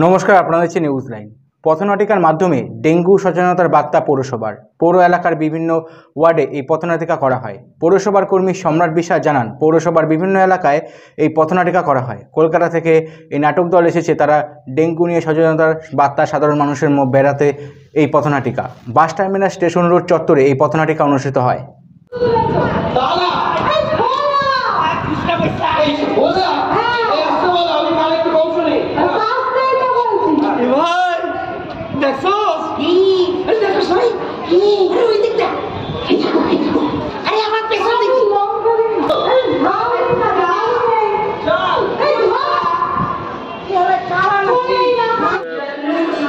নমস্কার, আপনারা দেখছেন নিউজ লাইন। পথনাটিকার মাধ্যমে ডেঙ্গু সচেতনতার বার্তা পৌরসভার পৌর এলাকার বিভিন্ন ওয়ার্ডে এই পথনাটিকা করা হয়। পৌরসভার কর্মী সম্রাট বিশ্বাস জানান, পৌরসভার বিভিন্ন এলাকায় এই পথনাটিকা করা হয়। কলকাতা থেকে এই নাটক দল এসেছে, তারা ডেঙ্গু নিয়ে সচেতনতার বার্তা সাধারণ মানুষের বেড়াতে এই পথনাটিকা। বাস টার্মিনাল স্টেশন রোড চত্বরে এই পথনাটিকা অনুষ্ঠিত হয়।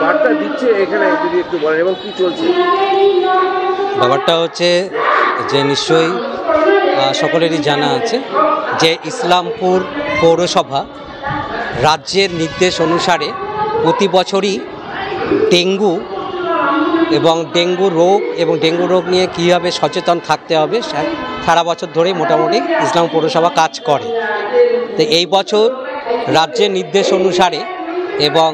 বার্তা দিচ্ছে এখানে যদি একটু বলেন এবং কি চলছে। ব্যাপারটা হচ্ছে যে নিশ্চয়ই সকলেরই জানা আছে যে ইসলামপুর পৌরসভা রাজ্যের নির্দেশ অনুসারে প্রতি বছরই ডেঙ্গু এবং ডেঙ্গু রোগ নিয়ে কীভাবে সচেতন থাকতে হবে সারা বছর ধরেই মোটামুটি ইসলামপুর পৌরসভা কাজ করে। তো এই বছর রাজ্যের নির্দেশ অনুসারে এবং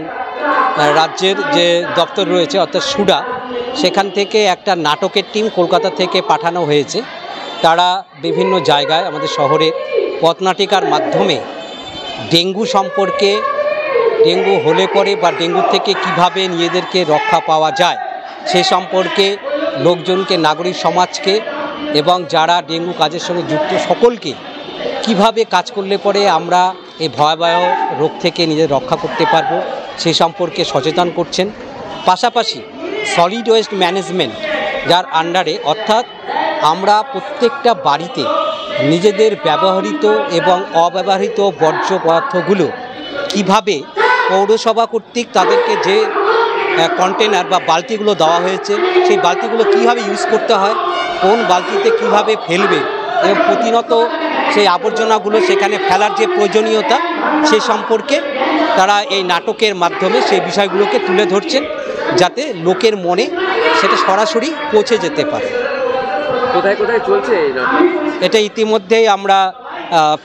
রাজ্যের যে দপ্তর রয়েছে অর্থাৎ সুডা, সেখান থেকে একটা নাটকের টিম কলকাতা থেকে পাঠানো হয়েছে। তারা বিভিন্ন জায়গায় আমাদের শহরে পথনাটিকার মাধ্যমে ডেঙ্গু সম্পর্কে, ডেঙ্গু হলে পরে বা ডেঙ্গু থেকে কিভাবে নিজেদেরকে রক্ষা পাওয়া যায় সে সম্পর্কে লোকজনকে, নাগরিক সমাজকে এবং যারা ডেঙ্গু কাজের সঙ্গে যুক্ত সকলকে কিভাবে কাজ করলে পরে আমরা এই ভয়াবহ রোগ থেকে নিজেদের রক্ষা করতে পারবো সে সম্পর্কে সচেতন করছেন। পাশাপাশি সলিড ওয়েস্ট ম্যানেজমেন্ট যার আন্ডারে, অর্থাৎ আমরা প্রত্যেকটা বাড়িতে নিজেদের ব্যবহৃত এবং অব্যবহৃত বর্জ্য পদার্থগুলো কিভাবে পৌরসভা কর্তৃক তাদেরকে যে কন্টেনার বা বালতিগুলো দেওয়া হয়েছে সেই বালতিগুলো কীভাবে ইউজ করতে হয়, কোন বালতিতে কিভাবে ফেলবে এবং প্রতিনিয়ত সেই আবর্জনাগুলো সেখানে ফেলার যে প্রয়োজনীয়তা সে সম্পর্কে তারা এই নাটকের মাধ্যমে সেই বিষয়গুলোকে তুলে ধরছেন, যাতে লোকের মনে সেটা সরাসরি পৌঁছে যেতে পারে। কোথায় কোথায় চলছে এই নাটক? এটা ইতিমধ্যেই আমরা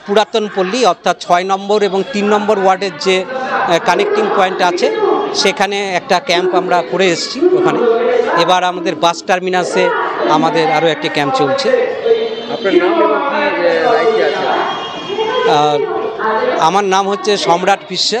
পুরাতন পল্লী অর্থাৎ 6 নম্বর এবং 3 নম্বর ওয়ার্ডের যে কানেক্টিং পয়েন্ট আছে সেখানে একটা ক্যাম্প আমরা করে এসেছি। ওখানে এবার আমাদের বাস টার্মিনাসে আমাদের আরও একটি ক্যাম্প চলছে। আপনার নাম এবং কি দায়িত্বে আছে? আমার নাম হচ্ছে সম্রাট বিশ্বাস।